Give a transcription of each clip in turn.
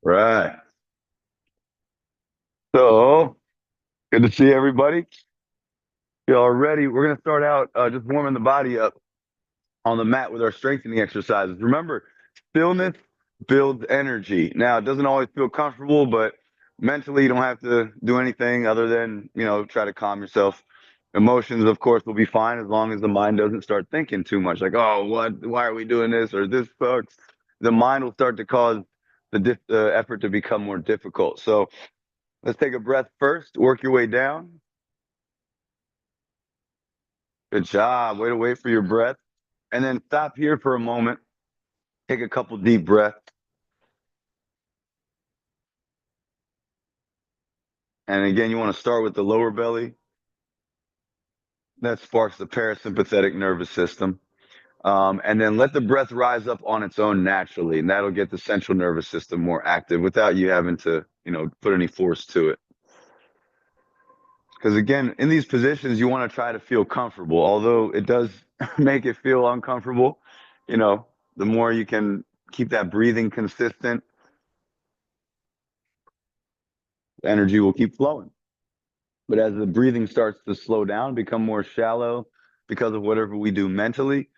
Right. So good to see everybody. You all ready? We're gonna start out just warming the body up on the mat with our strengthening exercises. Remember, stillness builds energy. Now, it doesn't always feel comfortable, but mentally, you don't have to do anything other than, try to calm yourself. Emotions, of course, will be fine as long as the mind doesn't start thinking too much, like, oh, what? Why are we doing this? Or this sucks. The mind will start to cause the effort to become more difficult. So let's take a breath first, work your way down. Good job. Way to wait for your breath. And then stop here for a moment. Take a couple deep breaths. And again, you want to start with the lower belly. That sparks the parasympathetic nervous system. And then let the breath rise up on its own naturally. And that'll get the central nervous system more active without you having to, put any force to it. Because again, in these positions, you want to try to feel comfortable, although it does make it feel uncomfortable. You know, the more you can keep that breathing consistent, the energy will keep flowing. But as the breathing starts to slow down, become more shallow because of whatever we do mentally,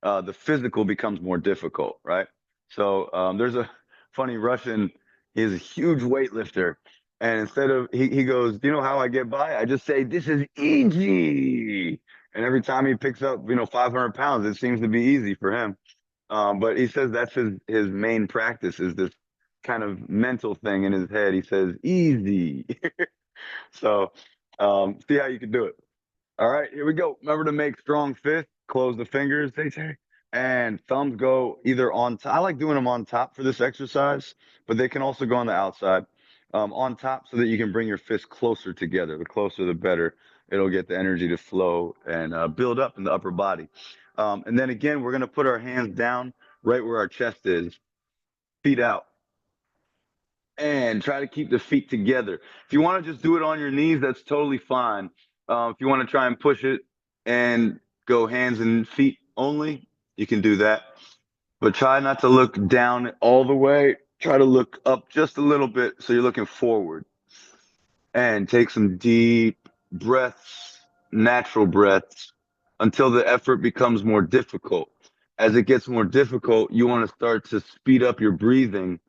the physical becomes more difficult, right? So there's a funny Russian, he's a huge weightlifter. And instead of, he goes, do you know how I get by? I just say, this is easy. And every time he picks up, 500 pounds, it seems to be easy for him. But he says that's his main practice is this kind of mental thing in his head. He says, easy. So see how you can do it. All right, here we go. Remember to make strong fists. Close the fingers, they say. And thumbs go either on top. I like doing them on top for this exercise, but they can also go on the outside. On top so that you can bring your fists closer together. The closer, the better. It'll get the energy to flow and build up in the upper body. And then again, we're going to put our hands down right where our chest is, feet out, and try to keep the feet together. If you want to just do it on your knees, that's totally fine. If you want to try and push it and go hands and feet only, you can do that. But try not to look down all the way. Try to look up just a little bit so you're looking forward. And take some deep breaths, natural breaths, until the effort becomes more difficult. As it gets more difficult, you want to start to speed up your breathing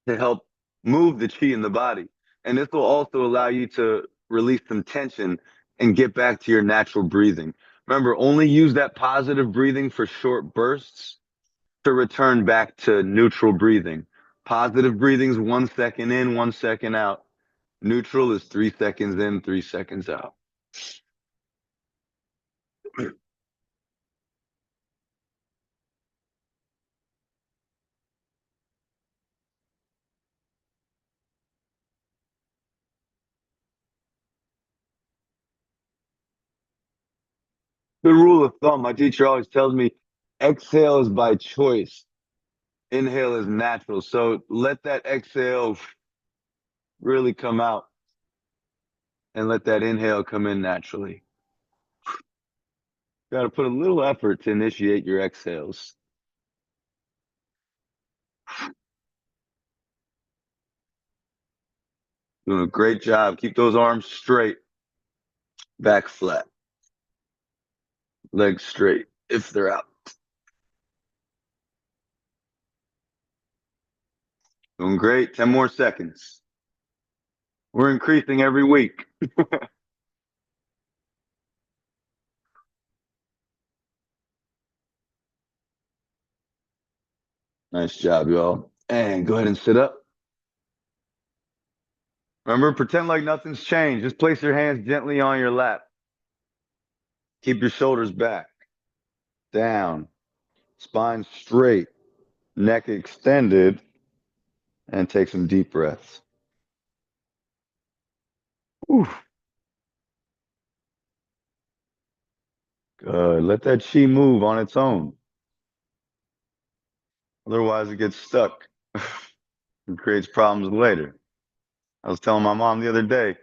to help move the chi in the body. And this will also allow you to release some tension and get back to your natural breathing. Remember, only use that positive breathing for short bursts to return back to neutral breathing. Positive breathing is 1 second in, 1 second out. Neutral is 3 seconds in, 3 seconds out. The rule of thumb, my teacher always tells me exhale is by choice, inhale is natural. So let that exhale really come out and let that inhale come in naturally. Got to put a little effort to initiate your exhales. Doing a great job. Keep those arms straight, back flat, legs straight if they're out. Doing great. 10 more seconds. We're increasing every week. Nice job, y'all. And go ahead and sit up. Remember, pretend like nothing's changed. Just place your hands gently on your lap. Keep your shoulders back, down, spine straight, neck extended, and take some deep breaths. Oof. Good. Let that chi move on its own. Otherwise, it gets stuck and creates problems later. I was telling my mom the other day,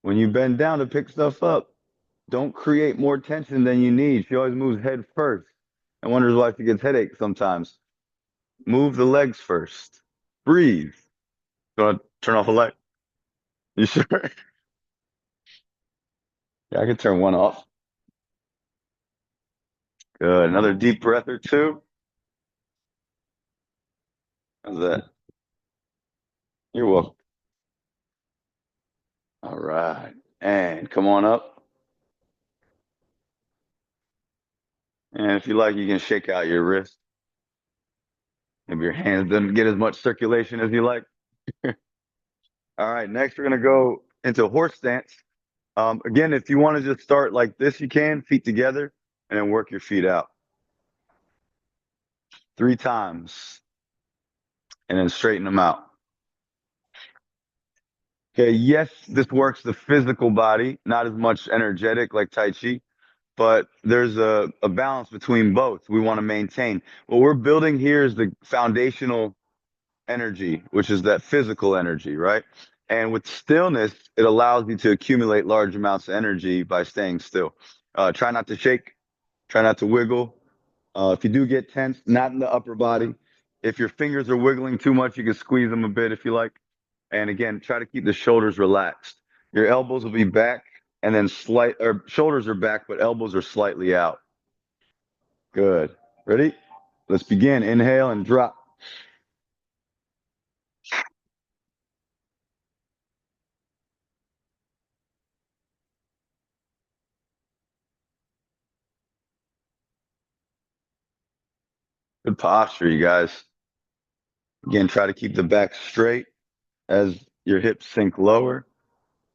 when you bend down to pick stuff up, don't create more tension than you need. She always moves head first and wonders why she gets headaches sometimes. Move the legs first. Breathe. Gonna turn off a light. You sure? Yeah, I can turn one off. Good. Another deep breath or two. How's that? You're welcome. All right. And come on up. And if you like, you can shake out your wrist. If your hands doesn't get as much circulation as you like. All right. Next, we're gonna go into horse stance. Again, if you want to just start like this, you can, feet together, and then work your feet out 3 times, and then straighten them out. Okay, yes, this works the physical body, not as much energetic like Taichi, but there's a balance between both we want to maintain. What we're building here is the foundational energy, which is that physical energy, right? And with stillness, it allows you to accumulate large amounts of energy by staying still. Try not to shake, try not to wiggle. If you do get tense, not in the upper body. If your fingers are wiggling too much, you can squeeze them a bit if you like. And again, try to keep the shoulders relaxed. Your elbows will be back and then or shoulders are back, but elbows are slightly out. Good. Ready? Let's begin. Inhale and drop. Good posture, you guys. Again, try to keep the back straight as your hips sink lower.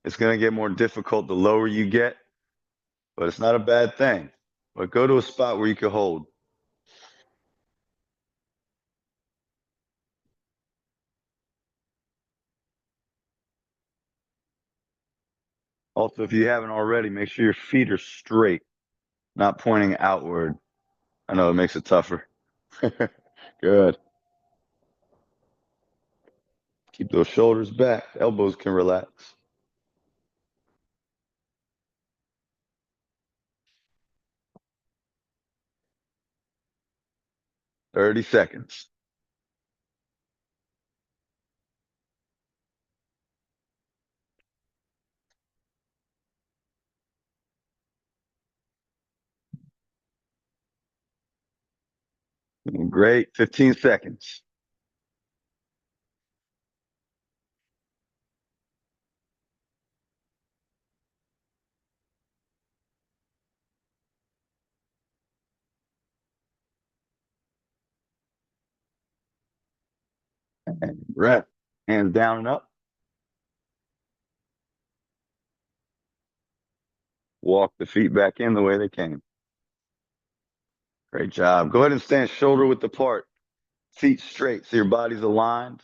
It's going to get more difficult the lower you get, but it's not a bad thing. But go to a spot where you can hold. Also, if you haven't already, make sure your feet are straight, not pointing outward. I know it makes it tougher. Good. Keep those shoulders back. Elbows can relax. 30 seconds. Great. 15 seconds. And breath. Hands down and up. Walk the feet back in the way they came. Great job. Go ahead and stand shoulder width apart. Feet straight so your body's aligned.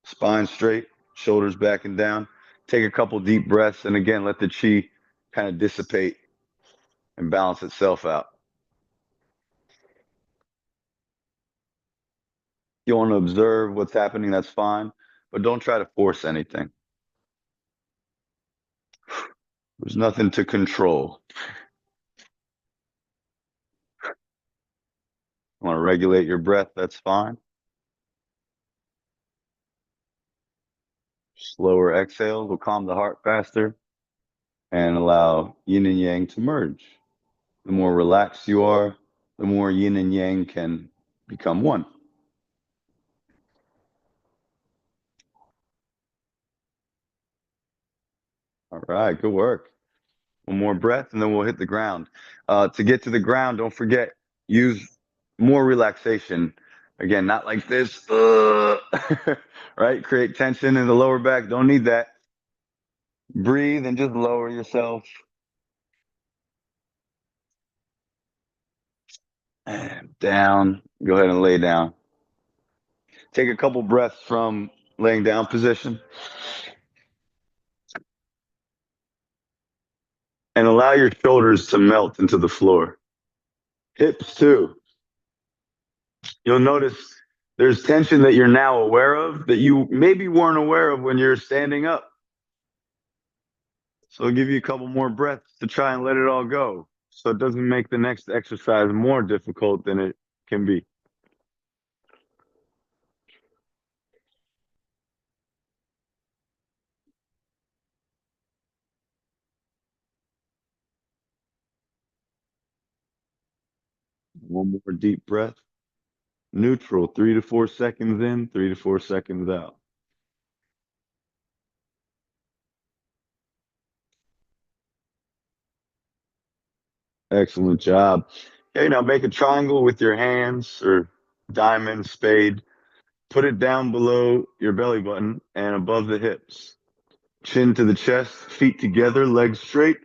Spine straight. Shoulders back and down. Take a couple deep breaths. And again, let the chi kind of dissipate and balance itself out. You want to observe what's happening, that's fine, but don't try to force anything. There's nothing to control. You want to regulate your breath, that's fine. Slower exhales will calm the heart faster and allow yin and yang to merge. The more relaxed you are, the more yin and yang can become one. All right, good work. One more breath and then we'll hit the ground. To get to the ground, don't forget, use more relaxation. Again, not like this, right? Create tension in the lower back. Don't need that. Breathe and just lower yourself. And down. Go ahead and lay down. Take a couple breaths from laying down position and allow your shoulders to melt into the floor. Hips too. You'll notice there's tension that you're now aware of that you maybe weren't aware of when you're standing up. So I'll give you a couple more breaths to try and let it all go. So it doesn't make the next exercise more difficult than it can be. One more deep breath. Neutral, 3 to 4 seconds in, 3 to 4 seconds out. Excellent job. Okay, now make a triangle with your hands or diamond, spade. Put it down below your belly button and above the hips. Chin to the chest, feet together, legs straight.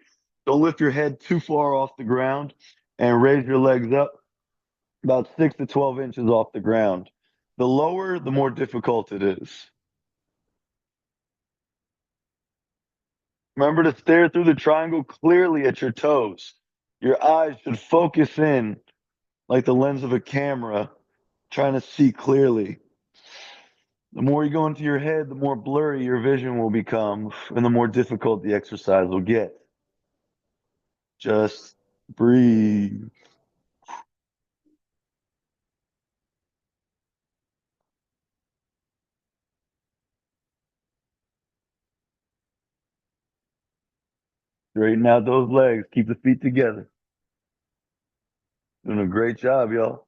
Don't lift your head too far off the ground and raise your legs up about 6 to 12 inches off the ground. The lower, the more difficult it is. Remember to stare through the triangle clearly at your toes. Your eyes should focus in like the lens of a camera, trying to see clearly. The more you go into your head, the more blurry your vision will become, and the more difficult the exercise will get. Just breathe. Straighten out those legs. Keep the feet together. Doing a great job, y'all.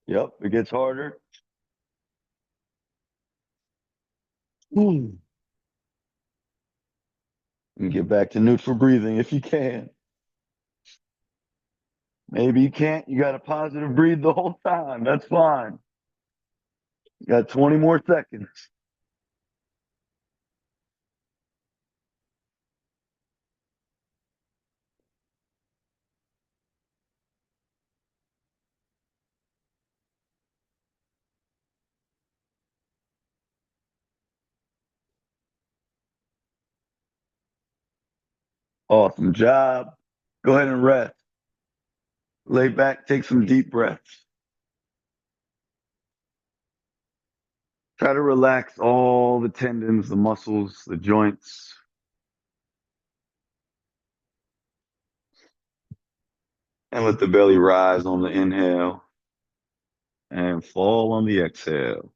Yep, it gets harder. And get back to neutral breathing if you can. Maybe you can't. You got to positive breathe the whole time. That's fine. You got 20 more seconds. Awesome job. Go ahead and rest. Lay back, take some deep breaths. Try to relax all the tendons, the muscles, the joints, and let the belly rise on the inhale and fall on the exhale.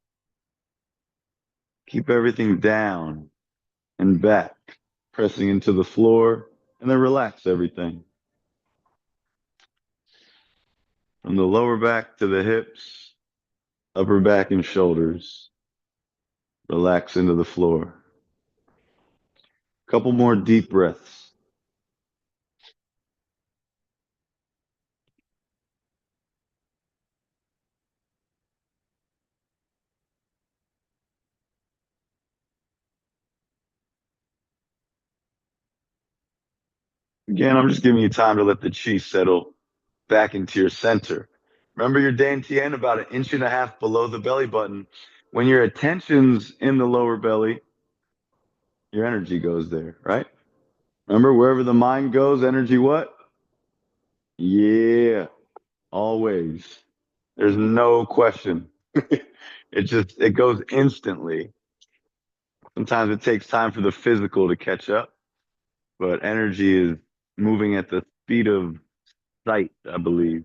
Keep everything down and back, pressing into the floor, and then relax everything. From the lower back to the hips, upper back and shoulders. Relax into the floor. Couple more deep breaths. Again, I'm just giving you time to let the chi settle back into your center. Remember your dantian about an inch and a half below the belly button. When your attention's in the lower belly, your energy goes there, right? Remember, wherever the mind goes, energy what? Yeah, always. There's no question. It goes instantly. Sometimes it takes time for the physical to catch up, but energy is moving at the speed of sight, I believe.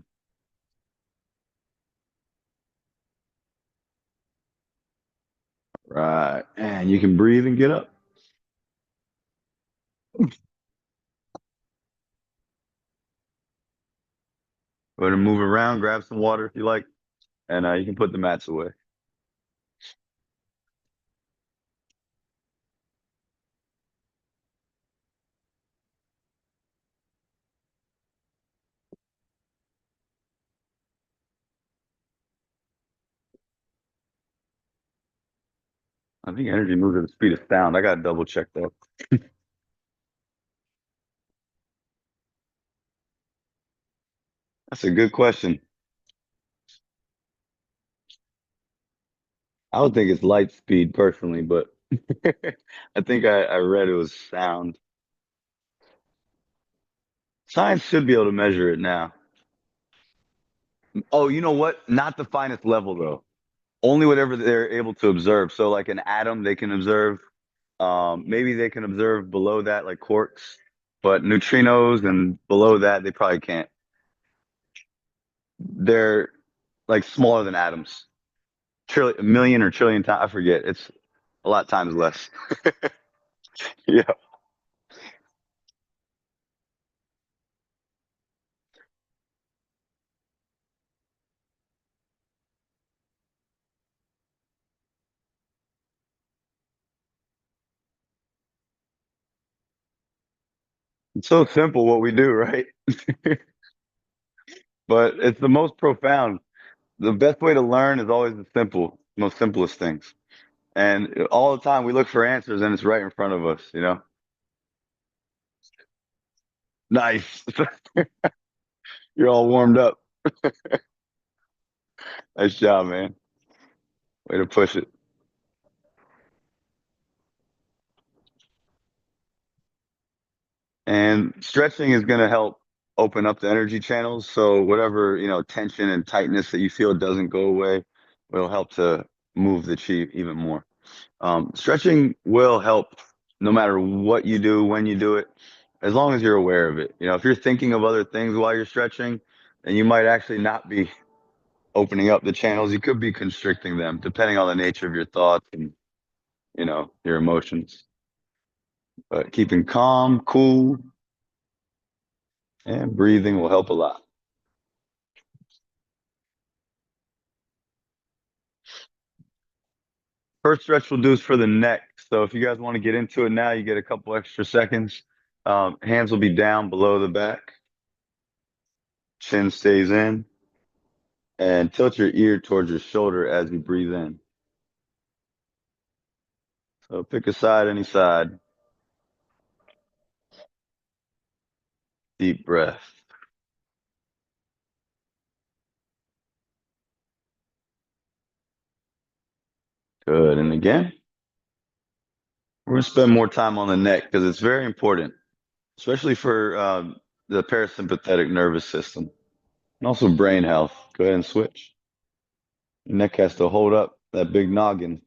Right. And you can breathe and get up. Go ahead and move around, grab some water if you like, and you can put the mats away. I think energy moves at the speed of sound. I gotta double check that. That's a good question. I would think it's light speed personally, but I think I read it was sound. Science should be able to measure it now. Oh, you know what? Not the finest level though. Only whatever they're able to observe. So like an atom they can observe. Maybe they can observe below that like quarks, but neutrinos and below that they probably can't. They're like smaller than atoms. A million or trillion times. I forget. It's a lot times less. Yeah. It's so simple what we do, right? But it's the most profound. The best way to learn is always the simple, most simplest things. And all the time we look for answers and it's right in front of us, you know? Nice. You're all warmed up. Nice job, man. Way to push it. And stretching is going to help open up the energy channels. So whatever, tension and tightness that you feel doesn't go away, will help to move the chi even more. Stretching will help no matter what you do, when you do it, as long as you're aware of it. If you're thinking of other things while you're stretching, then you might actually not be opening up the channels. You could be constricting them, depending on the nature of your thoughts and, your emotions. But keeping calm, cool, and breathing will help a lot. First stretch we'll do is for the neck. So if you guys want to get into it now, you get a couple extra seconds. Hands will be down below the back. Chin stays in. And tilt your ear towards your shoulder as you breathe in. So pick a side, any side. Deep breath. Good. And again, we're going to spend more time on the neck because it's very important, especially for the parasympathetic nervous system and also brain health. Go ahead and switch. Your neck has to hold up that big noggin.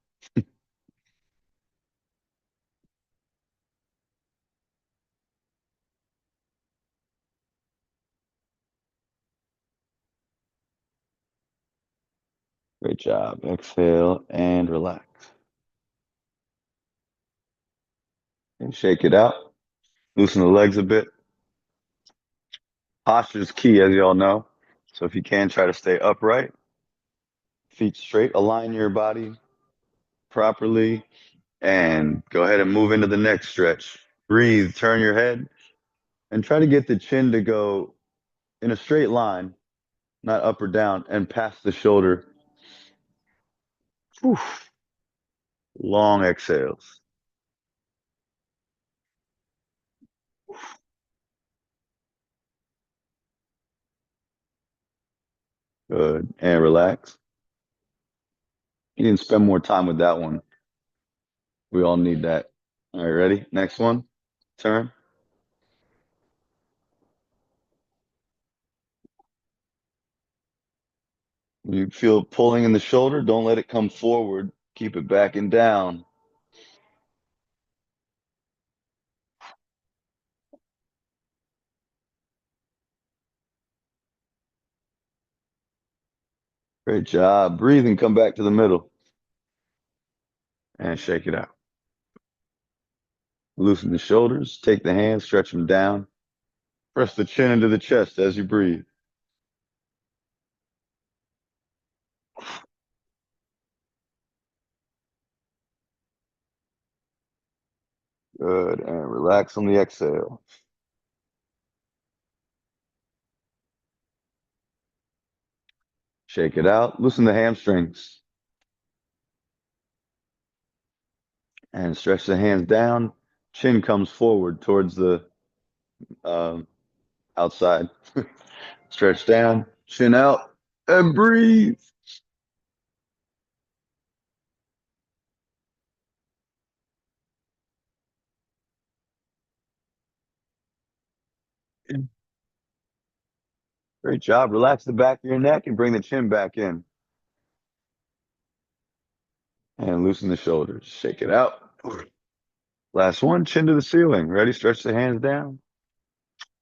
Great job. Exhale and relax. And shake it out. Loosen the legs a bit. Posture is key, as you all know. So if you can, try to stay upright, feet straight, align your body properly, and go ahead and move into the next stretch. Breathe, turn your head, and try to get the chin to go in a straight line, not up or down, and past the shoulder. Whew. Long exhales. Good. And relax. You can spend more time with that one. We all need that. All right, ready? Next one. Turn. You feel pulling in the shoulder, don't let it come forward. Keep it back and down. Great job. Breathe and come back to the middle and shake it out. Loosen the shoulders, take the hands, stretch them down. Press the chin into the chest as you breathe. Good. And relax on the exhale. Shake it out. Loosen the hamstrings and stretch the hands down. Chin comes forward towards the um, outside. Stretch down, chin out, and breathe. Great job. Relax the back of your neck and bring the chin back in. And loosen the shoulders. Shake it out. Last one, chin to the ceiling. Ready? Stretch the hands down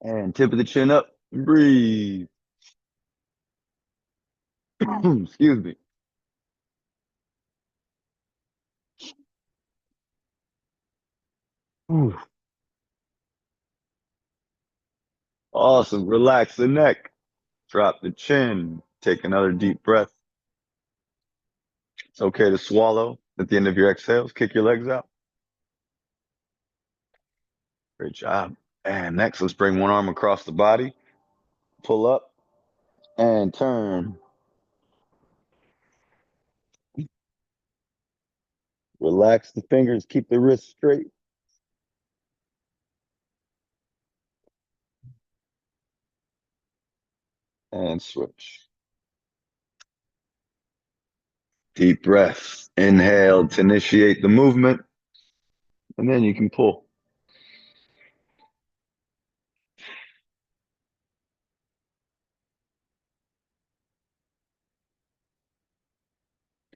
and tip of the chin up. Breathe. Excuse me. Ooh, awesome. Relax the neck. Drop the chin. Take another deep breath. It's okay to swallow at the end of your exhales. Kick your legs out. Great job. And next, let's bring one arm across the body, pull up and turn. Relax the fingers, keep the wrist straight, and switch. Deep breath. Inhale to initiate the movement, and then you can pull.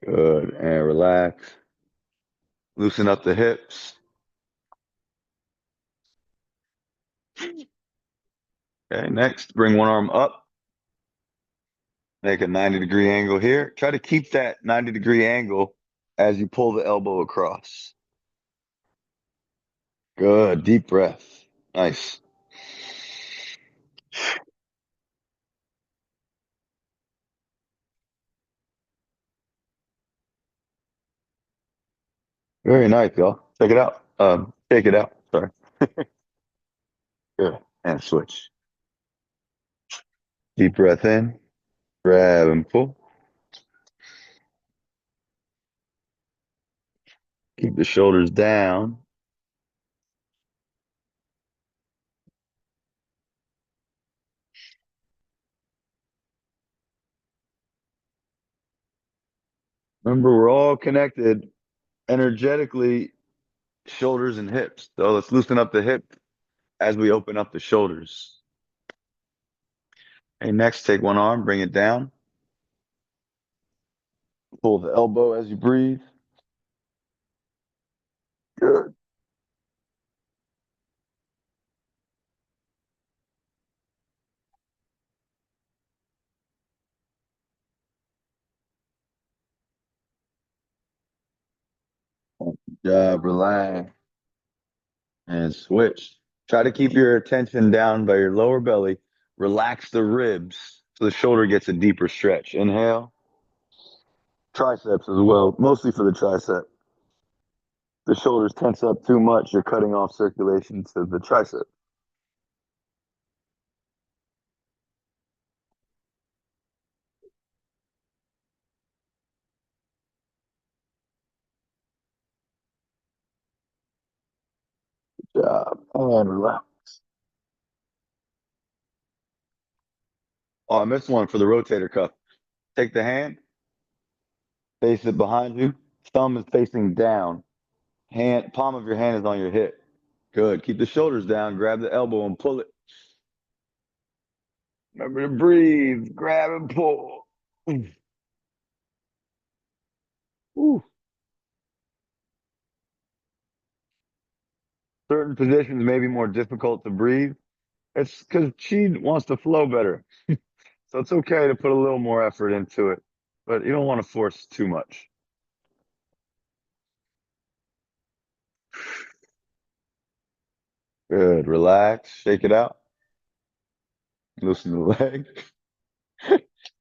Good. And relax. Loosen up the hips. Okay, next, bring one arm up. Make a 90-degree angle here. Try to keep that 90-degree angle as you pull the elbow across. Good. Deep breath. Nice. Very nice, y'all. Check it out. Take it out. Sorry. Good. And switch. Deep breath in. Grab and pull. Keep the shoulders down. Remember, we're all connected energetically, shoulders and hips. So let's loosen up the hip as we open up the shoulders. Okay, next, take one arm, bring it down. Pull the elbow as you breathe. Good. Good job. Relax and switch. Try to keep your attention down by your lower belly. Relax the ribs so the shoulder gets a deeper stretch. Inhale. Triceps as well, mostly for the tricep. The shoulders tense up too much, you're cutting off circulation to the tricep. Good job. And relax. Oh, I missed one for the rotator cuff. Take the hand, face it behind you. Thumb is facing down. Hand, palm of your hand is on your hip. Good. Keep the shoulders down. Grab the elbow and pull it. Remember to breathe. Grab and pull. Ooh. Certain positions may be more difficult to breathe. It's because chi wants to flow better. So it's okay to put a little more effort into it, but you don't want to force too much. Good. Relax. Shake it out. Loosen the leg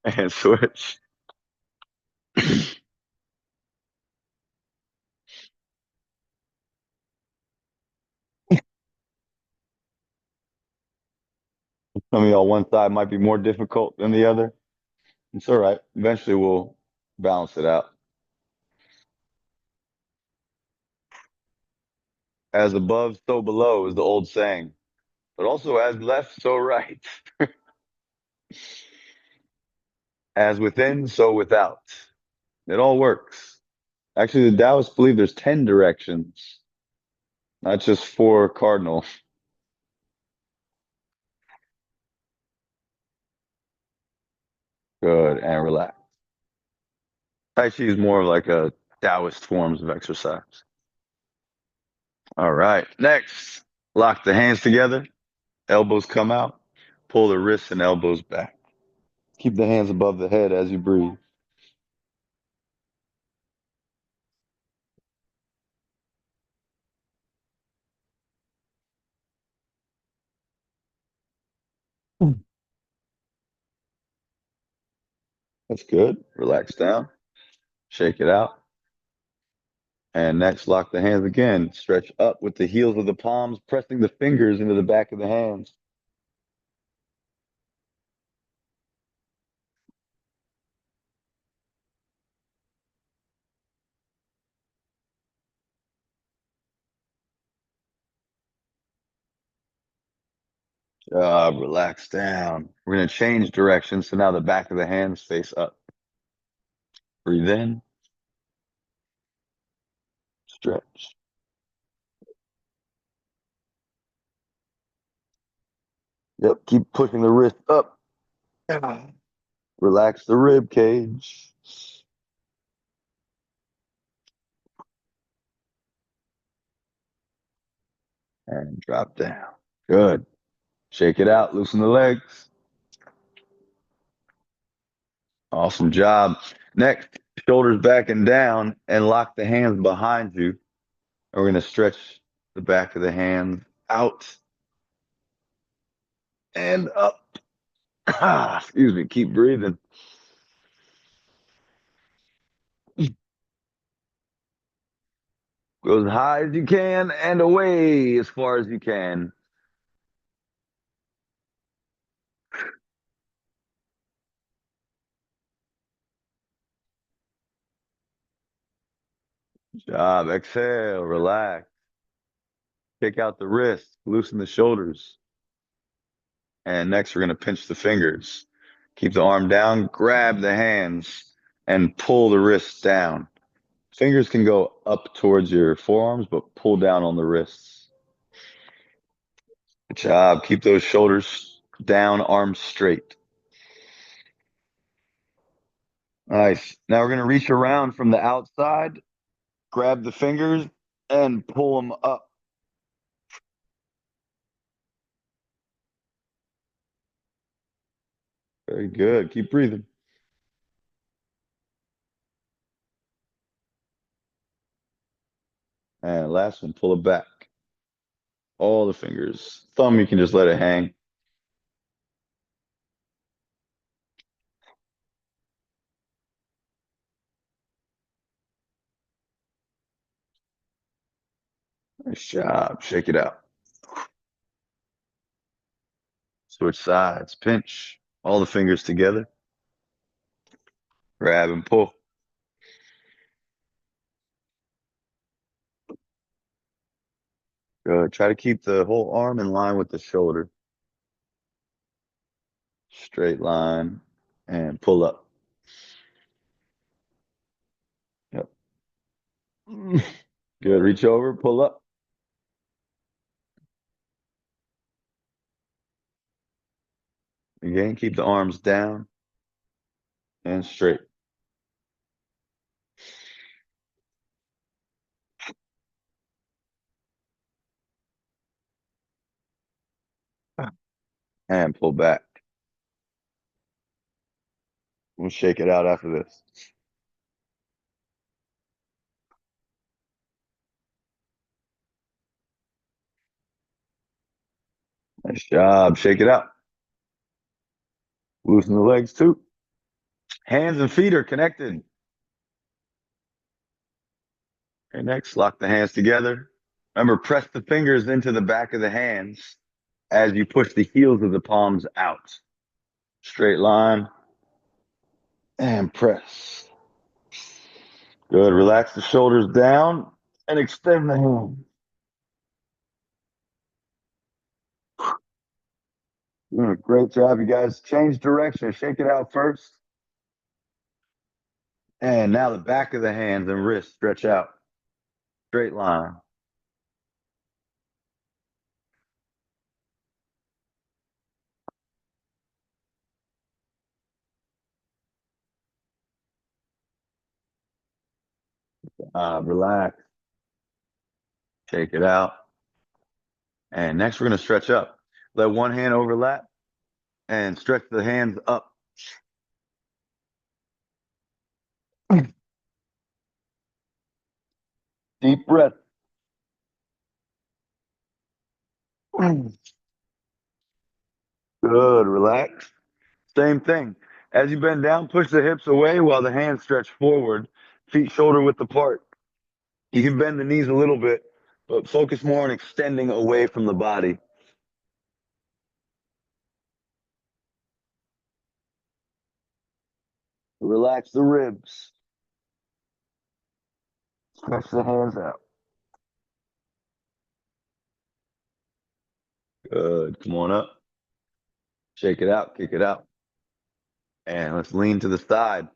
and switch. Some of y'all, one side might be more difficult than the other. It's all right. Eventually, we'll balance it out. As above, so below is the old saying, but also as left, so right. As within, so without. It all works. Actually, the Taoists believe there's 10 directions, not just four cardinal. Good. And relax. Tai Chi is more of like a Taoist forms of exercise. All right. Next, lock the hands together. Elbows come out. Pull the wrists and elbows back. Keep the hands above the head as you breathe. That's good. Relax down. Shake it out. And next, lock the hands again. Stretch up with the heels of the palms, pressing the fingers into the back of the hands. Relax down. We're going to change direction. So now the back of the hands face up. Breathe in, stretch. Yep, keep pushing the wrist up. Relax the rib cage. And drop down. Good. Shake it out. Loosen the legs. Awesome job. Next, shoulders back and down and lock the hands behind you. And we're going to stretch the back of the hands out and up. Excuse me. Keep breathing. Go as high as you can and away as far as you can. Job. Exhale. Relax. Kick out the wrists. Loosen the shoulders. And next, we're going to pinch the fingers. Keep the arm down. Grab the hands and pull the wrists down. Fingers can go up towards your forearms, but pull down on the wrists. Good job. Keep those shoulders down, arms straight. Nice. Now we're going to reach around from the outside, grab the fingers, and pull them up. Very good. Keep breathing. And last one, pull it back. All the fingers. Thumb, you can just let it hang. Nice job. Shake it out. Switch sides. Pinch. All the fingers together. Grab and pull. Good. Try to keep the whole arm in line with the shoulder. Straight line and pull up. Yep. Good. Reach over, pull up. Again, keep the arms down and straight. And pull back. We'll shake it out after this. Nice job. Shake it out. Loosen the legs too. Hands and feet are connected. Okay, next, lock the hands together. Remember, press the fingers into the back of the hands as you push the heels of the palms out. Straight line and press. Good. Relax the shoulders down and extend the hand. Doing a great job, you guys. Change direction. Shake it out first. And now the back of the hands and wrists stretch out. Straight line. Relax. Shake it out. And next, we're going to stretch up. Let one hand overlap and stretch the hands up. Deep breath. Good. Relax. Same thing. As you bend down, push the hips away while the hands stretch forward, feet shoulder width apart. You can bend the knees a little bit, but focus more on extending away from the body. Relax the ribs. Stretch the hands out. Good. Come on up. Shake it out. Kick it out. And let's lean to the side.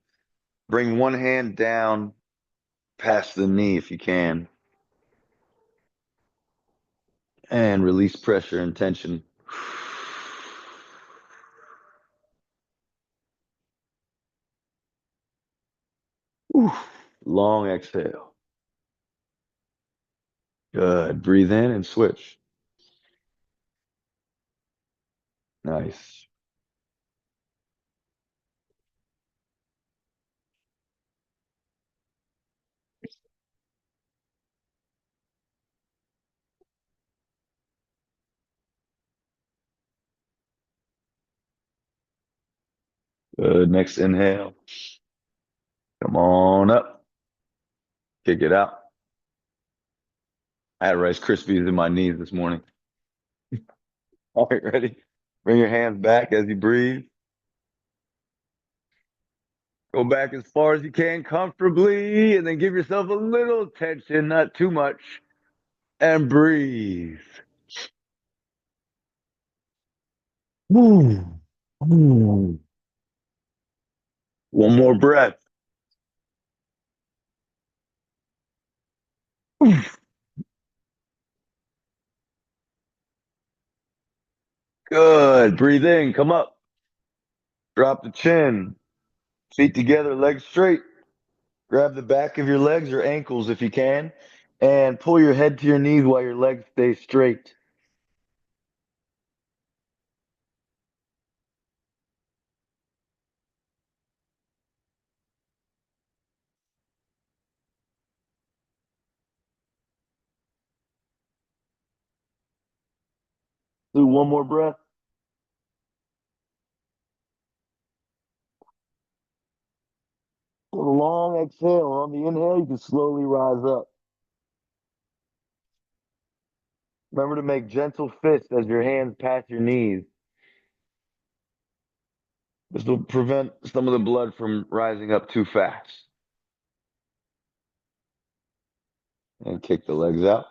Bring one hand down past the knee if you can. And release pressure and tension. Long exhale. Good. Breathe in and switch. Nice. Good. Next inhale. Come on up. Kick it out. I had Rice Krispies in my knees this morning. All right, ready? Bring your hands back as you breathe. Go back as far as you can comfortably, and then give yourself a little tension, not too much, and breathe. Woo. Woo. One more breath. Good. Breathe in. Come up. Drop the chin. Feet together, legs straight. Grab the back of your legs or ankles if you can, and pull your head to your knees while your legs stay straight. Do one more breath. With a long exhale. On the inhale, you can slowly rise up. Remember to make gentle fists as your hands pass your knees. This will prevent some of the blood from rising up too fast. And kick the legs out.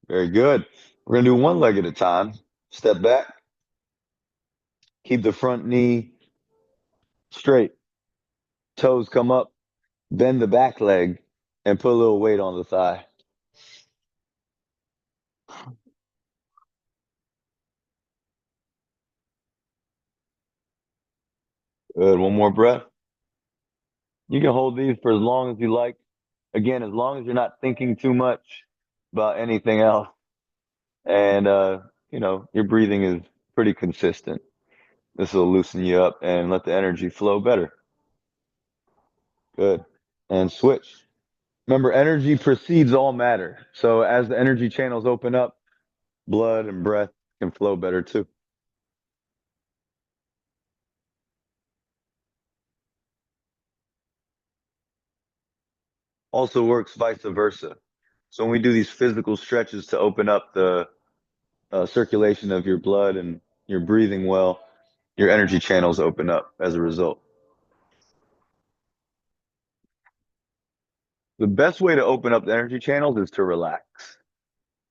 Very good. We're going to do one leg at a time. Step back. Keep the front knee straight. Toes come up. Bend the back leg and put a little weight on the thigh. Good. One more breath. You can hold these for as long as you like. Again, as long as you're not thinking too much about anything else. And, your breathing is pretty consistent. This will loosen you up and let the energy flow better. Good. And switch. Remember, energy precedes all matter. So as the energy channels open up, blood and breath can flow better too. Also works vice versa. So when we do these physical stretches to open up the circulation of your blood and you're breathing well, your energy channels open up as a result. The best way to open up the energy channels is to relax.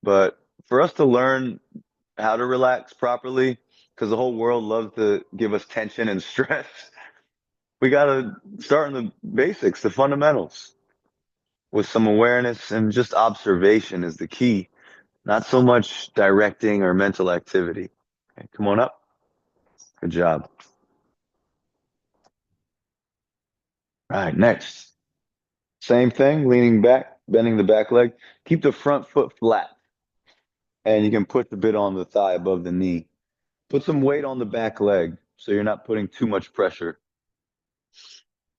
But for us to learn how to relax properly, because the whole world loves to give us tension and stress, we got to start in the basics, the fundamentals, with some awareness and just observation is the key, not so much directing or mental activity. Okay, come on up. Good job. All right, next. Same thing, leaning back, bending the back leg. Keep the front foot flat, and you can put the bit on the thigh above the knee. Put some weight on the back leg so you're not putting too much pressure,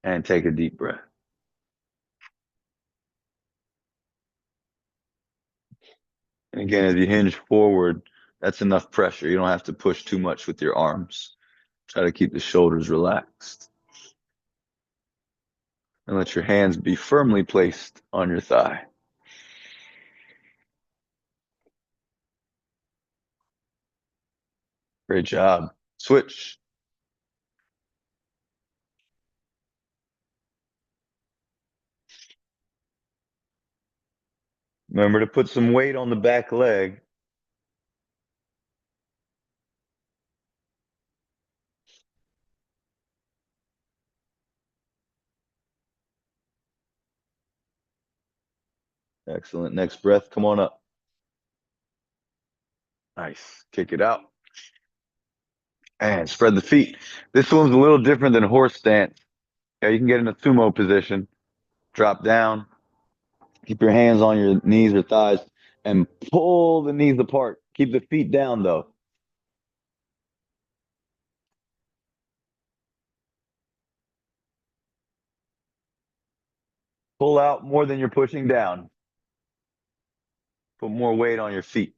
and take a deep breath. And again, as you hinge forward, that's enough pressure. You don't have to push too much with your arms. Try to keep the shoulders relaxed. And let your hands be firmly placed on your thigh. Great job. Switch. Remember to put some weight on the back leg. Excellent. Next breath. Come on up. Nice. Kick it out. And spread the feet. This one's a little different than horse stance. Yeah, you can get in a sumo position. Drop down. Keep your hands on your knees or thighs and pull the knees apart. Keep the feet down though. Pull out more than you're pushing down. Put more weight on your feet.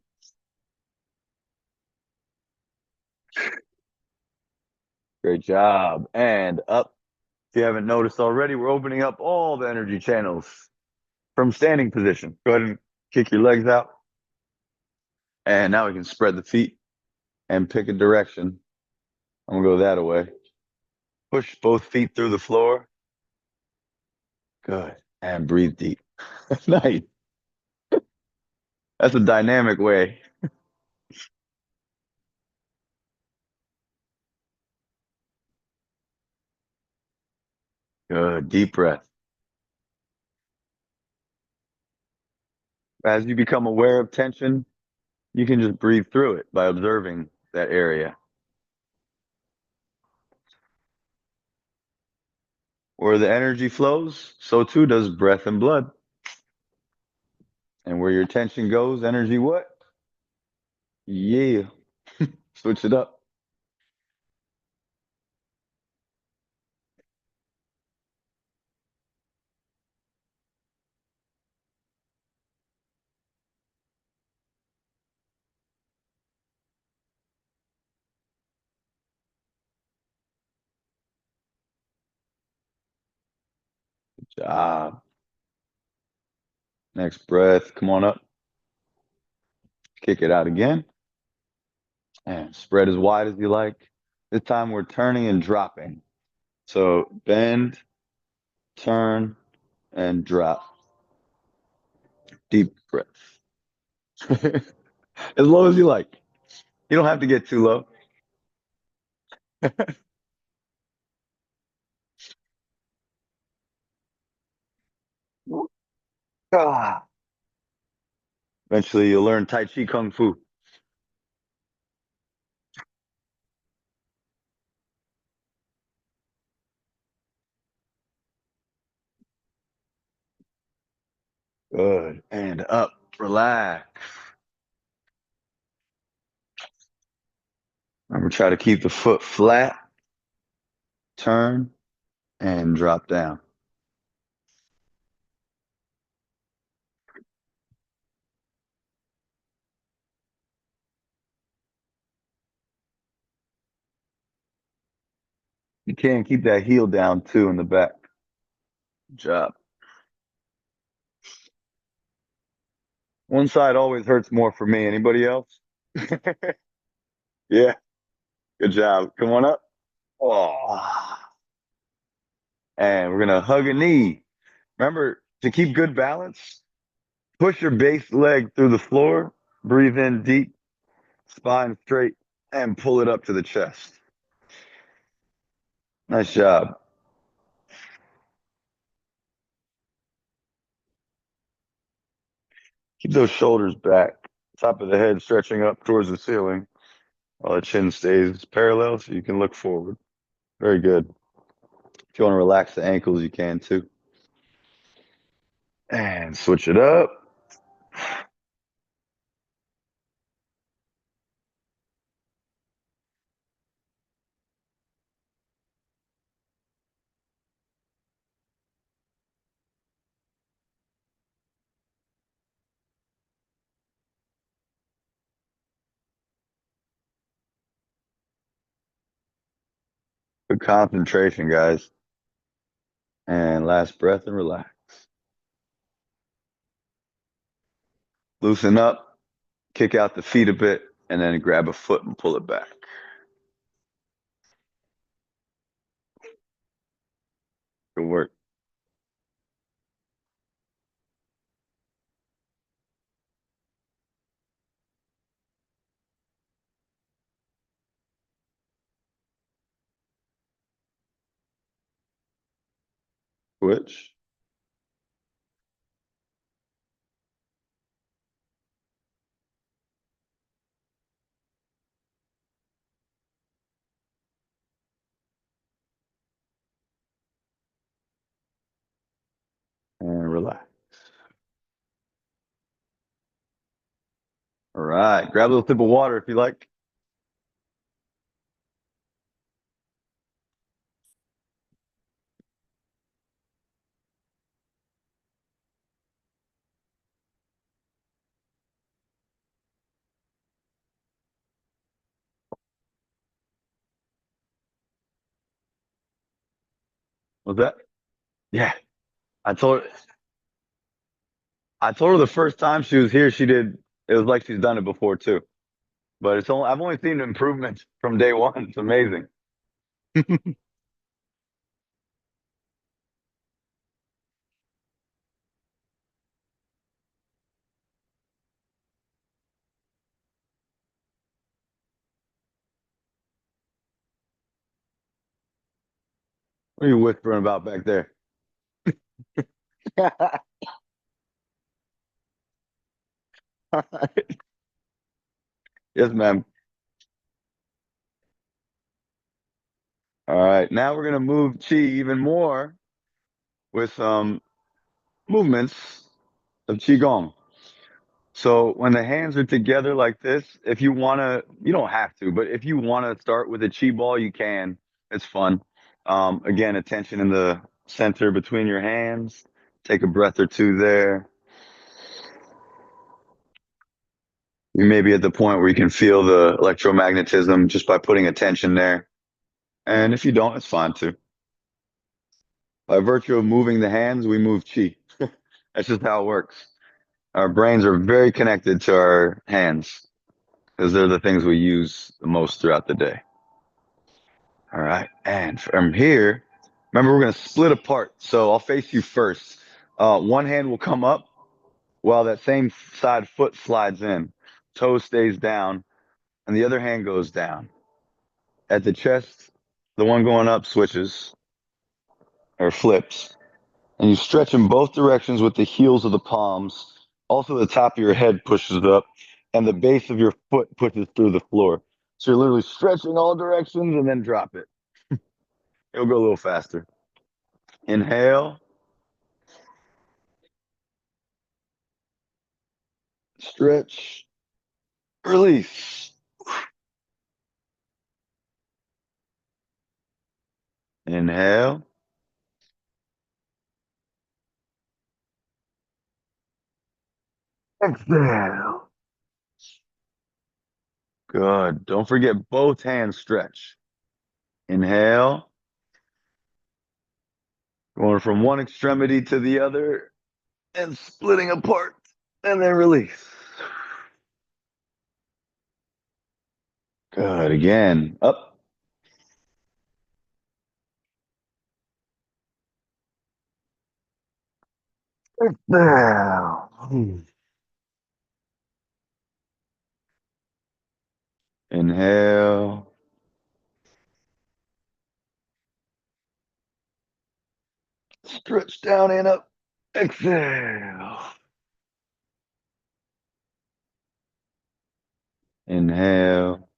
Great job. And up. If you haven't noticed already, we're opening up all the energy channels from standing position. Go ahead and kick your legs out. And now we can spread the feet and pick a direction. I'm gonna go that way. Push both feet through the floor. Good. And breathe deep. Nice. That's a dynamic way. Good. Deep breath. As you become aware of tension, you can just breathe through it by observing that area. Where the energy flows, so too does breath and blood. And where your tension goes, energy what? Yeah. Switch it up. Good job. Next breath. Come on up. Kick it out again. And spread as wide as you like. This time we're turning and dropping. So bend, turn, and drop. Deep breath. As low as you like. You don't have to get too low. Ah. Eventually you'll learn Taichi Kung Fu. Good. And up. Relax. Remember, try to keep the foot flat. Turn and drop down. You can keep that heel down too in the back. Good job. One side always hurts more for me. Anybody else? Yeah. Good job. Come on up. Oh. And we're gonna hug a knee. Remember to keep good balance, push your base leg through the floor, breathe in deep, spine straight, and pull it up to the chest. Nice job. Keep those shoulders back, top of the head stretching up towards the ceiling while the chin stays parallel so you can look forward. Very good. If you want to relax the ankles, you can too. And switch it up. Good concentration, guys. And last breath and relax. Loosen up, kick out the feet a bit, and then grab a foot and pull it back. Good work. Switch. And relax. All right. Grab a little sip of water if you like. Was that? Yeah. I told I told her the first time she was here, she did. It was like she's done it before too. But it's only I've only seen improvements from day one. It's amazing. What are you whispering about back there? Yes, ma'am. All right. Now we're gonna move chi even more with some movements of qigong. So when the hands are together like this, if you wanna, you don't have to, but if you wanna start with a chi ball, you can. It's fun. Again, attention in the center between your hands. Take a breath or two there. You may be at the point where you can feel the electromagnetism just by putting attention there. And if you don't, it's fine too. By virtue of moving the hands, we move chi. That's just how it works. Our brains are very connected to our hands because they're the things we use the most throughout the day. All right. And from here, remember, we're going to split apart. So I'll face you first. One hand will come up while that same side foot slides in. Toe stays down, and the other hand goes down. At the chest, the one going up switches or flips, and you stretch in both directions with the heels of the palms. Also, the top of your head pushes up, and the base of your foot pushes through the floor. So you're literally stretching all directions and then drop it. It'll go a little faster. Inhale, stretch, release. Inhale, exhale. Good. Don't forget both hands stretch. Inhale, going from one extremity to the other and splitting apart, and then release. Good. Again, up, exhale. Inhale, stretch down and up. Exhale. Inhale.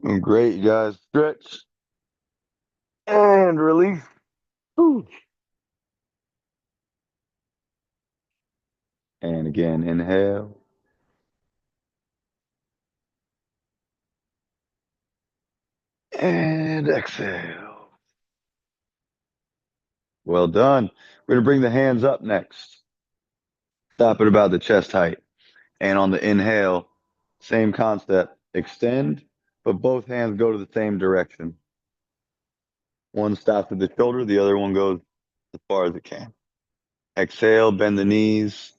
Doing great, you guys. Stretch and release. Whew. And again, inhale. And exhale. Well done. We're going to bring the hands up next. Stop at about the chest height. And on the inhale, same concept. Extend, but both hands go to the same direction. One stops at the shoulder, the other one goes as far as it can. Exhale, bend the knees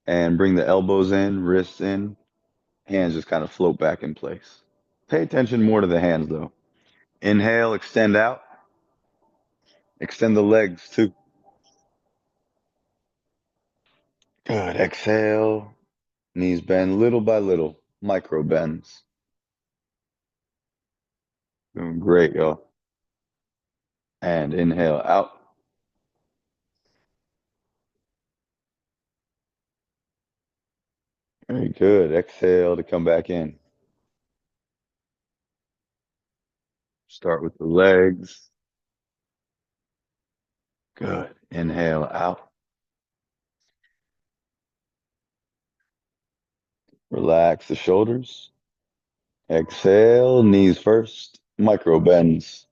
and bring the elbows in, wrists in. Hands just kind of float back in place. Pay attention more to the hands though. Inhale, extend out. Extend the legs too. Good. Exhale. Knees bend little by little. Micro bends. Doing great, y'all. And inhale out. Very good. Exhale to come back in. Start with the legs. Good. Inhale out. Relax the shoulders. Exhale, knees first. Micro bends.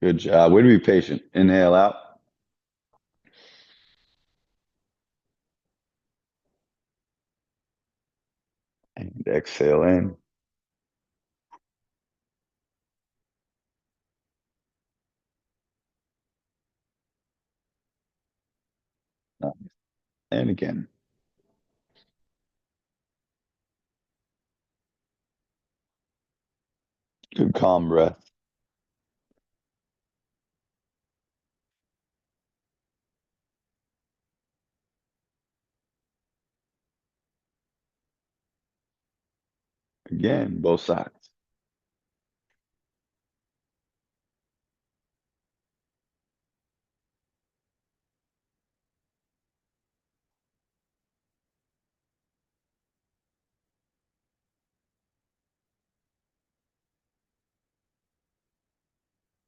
Good job. Way to be patient. Inhale out. And exhale in. Nice. And again. Good calm breath. Again, both sides.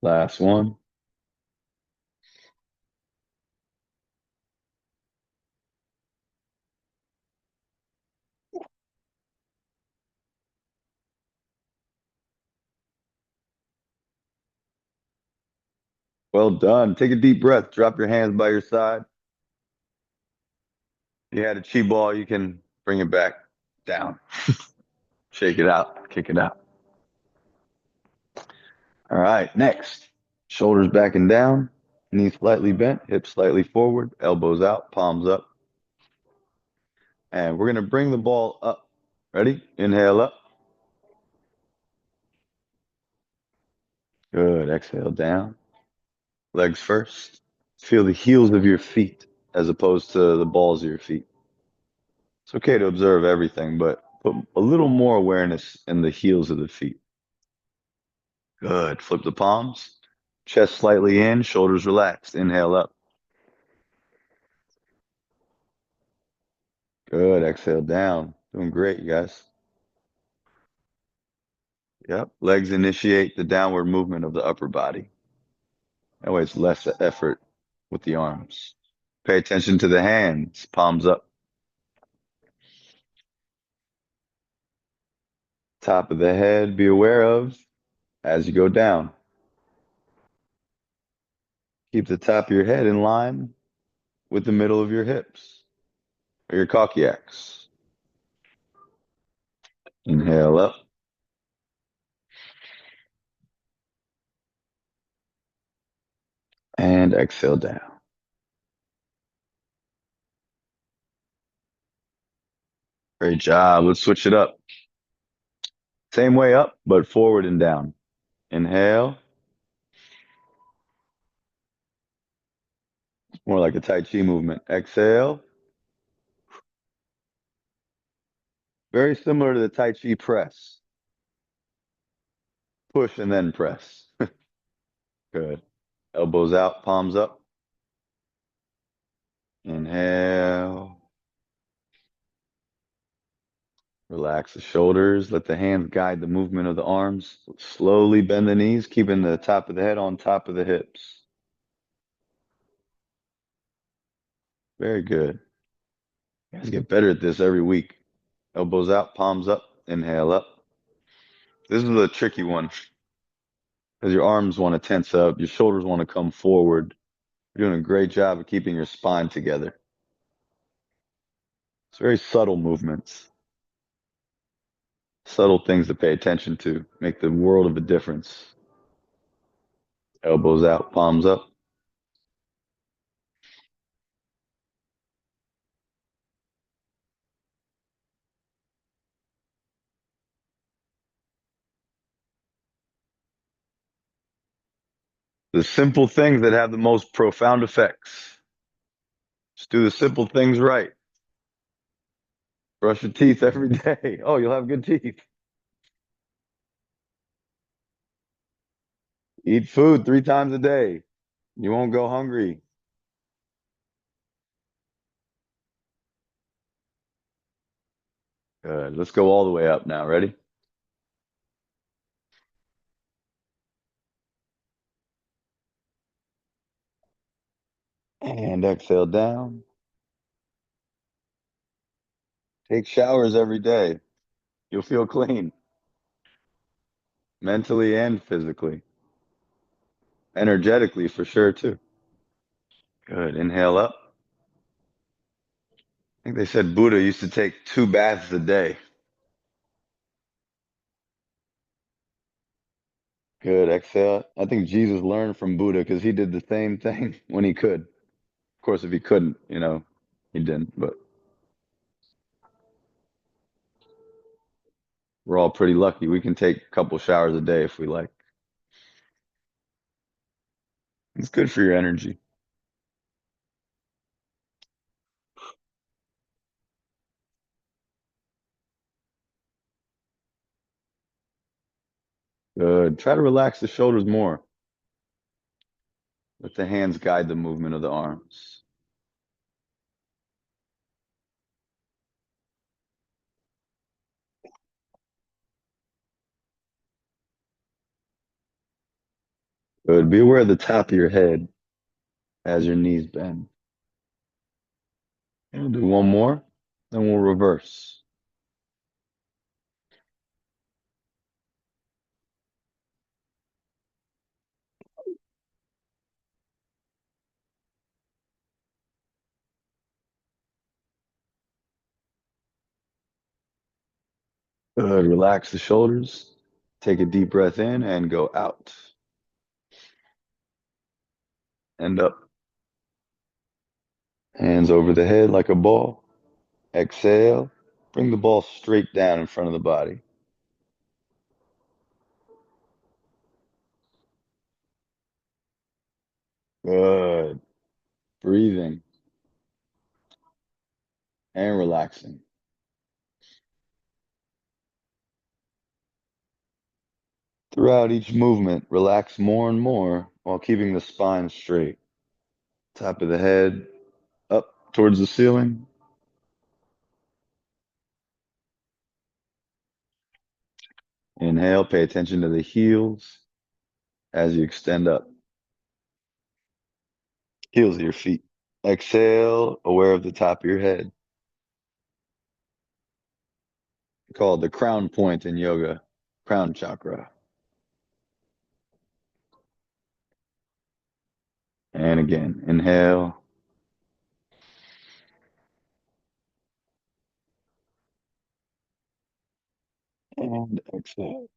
Last one. Well done. Take a deep breath. Drop your hands by your side. If you had a chi ball, you can bring it back down. Shake it out. Kick it out. All right. Next. Shoulders back and down. Knees slightly bent. Hips slightly forward. Elbows out. Palms up. And we're going to bring the ball up. Ready? Inhale up. Good. Exhale down. Legs first. Feel the heels of your feet as opposed to the balls of your feet. It's okay to observe everything, but put a little more awareness in the heels of the feet. Good. Flip the palms. Chest slightly in, shoulders relaxed. Inhale up. Good. Exhale down. Doing great, you guys. Yep. Legs initiate the downward movement of the upper body. That way it's less effort with the arms. Pay attention to the hands, palms up. Top of the head, be aware of as you go down. Keep the top of your head in line with the middle of your hips or your coccyx. Inhale up and exhale down. Great job. Let's switch it up. Same way up, but forward and down. Inhale. More like a Tai Chi movement. Exhale. Very similar to the Tai Chi press. Push and then press. Good. Elbows out, palms up. Inhale. Relax the shoulders. Let the hands guide the movement of the arms. Slowly bend the knees, keeping the top of the head on top of the hips. Very good. You guys get better at this every week. Elbows out, palms up. Inhale up. This is a tricky one because your arms want to tense up, your shoulders want to come forward. You're doing a great job of keeping your spine together. It's very subtle movements. Subtle things to pay attention to make the world of a difference. Elbows out, palms up. The simple things that have the most profound effects. Just do the simple things right. Brush your teeth every day. Oh, you'll have good teeth. Eat food 3 times a day. You won't go hungry. Good. Let's go all the way up now. Ready? And exhale down. Take showers every day. You'll feel clean, mentally and physically. Energetically, for sure, too. Good. Inhale up. I think they said Buddha used to take 2 baths a day. Good. Exhale. I think Jesus learned from Buddha because he did the same thing when he could. Of course, if he couldn't, he didn't. But we're all pretty lucky. We can take a couple showers a day if we like. It's good for your energy. Good. Try to relax the shoulders more. Let the hands guide the movement of the arms. Good. Be aware of the top of your head as your knees bend. And we'll do one more, then we'll reverse. Good. Relax the shoulders. Take a deep breath in and go out and up. Hands over the head like a ball. Exhale. Bring the ball straight down in front of the body. Good. Breathing and relaxing. Throughout each movement, relax more and more while keeping the spine straight. Top of the head up towards the ceiling. Inhale, pay attention to the heels as you extend up. Heels of your feet. Exhale, aware of the top of your head. Called the crown point in yoga, crown chakra. And again, inhale. And exhale.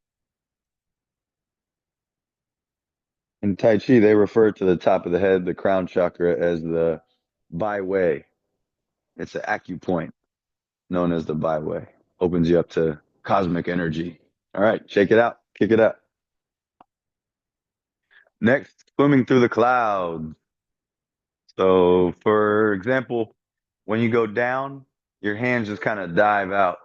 In Taichi, they refer to the top of the head, the crown chakra, as the Bai Wei. It's an acupoint known as the Bai Wei. Opens you up to cosmic energy. All right, shake it out, kick it out. Next, swimming through the clouds. So, for example, when you go down, your hands just kind of dive out.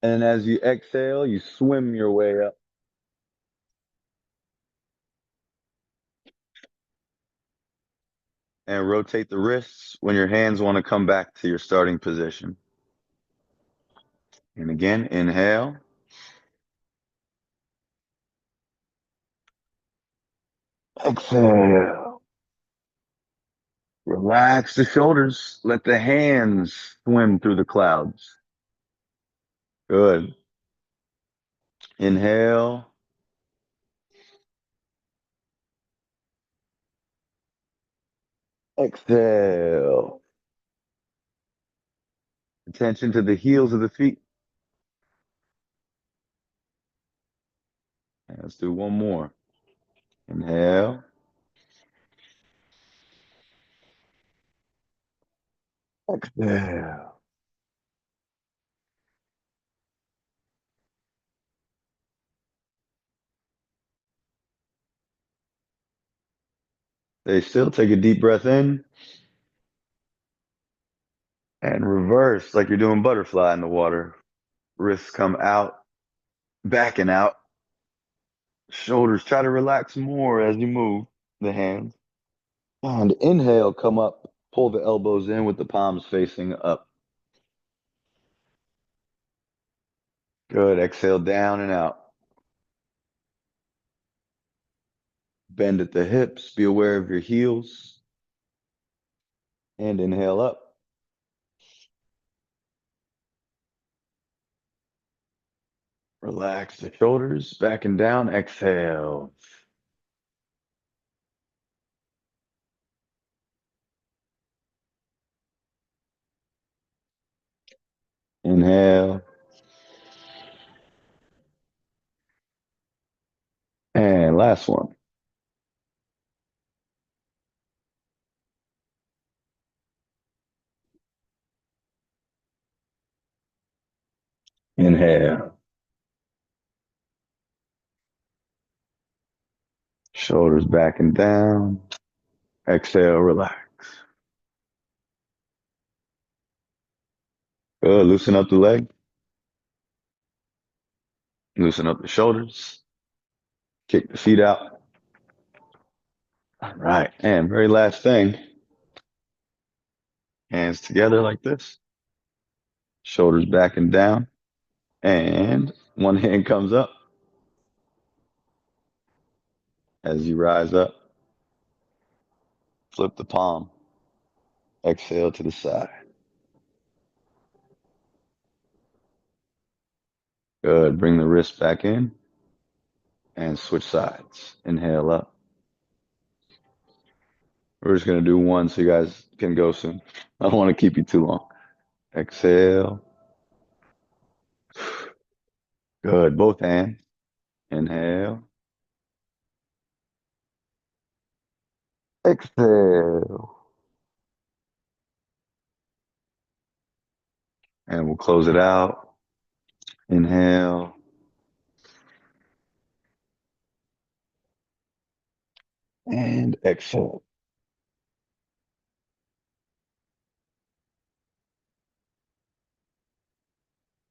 And as you exhale, you swim your way up. And rotate the wrists when your hands want to come back to your starting position. And again, inhale. Exhale. Relax the shoulders. Let the hands swim through the clouds. Good. Inhale. Exhale. Attention to the heels of the feet. And let's do one more. Inhale. Exhale. Stay still. Take a deep breath in and reverse like you're doing butterfly in the water. Wrists come out, back and out. Shoulders try to relax more as you move the hands. And inhale, come up. Pull the elbows in with the palms facing up. Good. Exhale down and out. Bend at the hips. Be aware of your heels. And inhale up. Relax the shoulders, back and down. Exhale. Inhale. And last one. Inhale. Shoulders back and down. Exhale, relax. Good. Loosen up the leg. Loosen up the shoulders. Kick the feet out. All right. And very last thing. Hands together like this. Shoulders back and down. And one hand comes up as you rise up. Flip the palm. Exhale to the side. Good. Bring the wrist back in and switch sides. Inhale up. We're just going to do one so you guys can go soon. I don't want to keep you too long. Exhale. Good. Both hands. Inhale. Exhale. And we'll close it out. Inhale. And exhale.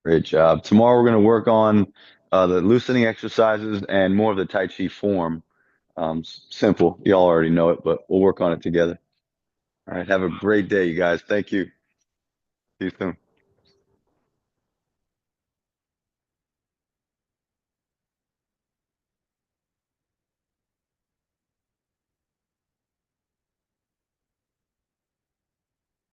Great job. Tomorrow we're going to work on the loosening exercises and more of the Tai Chi form. Simple. Y'all already know it, but we'll work on it together. All right. Have a great day, you guys. Thank you. See you soon.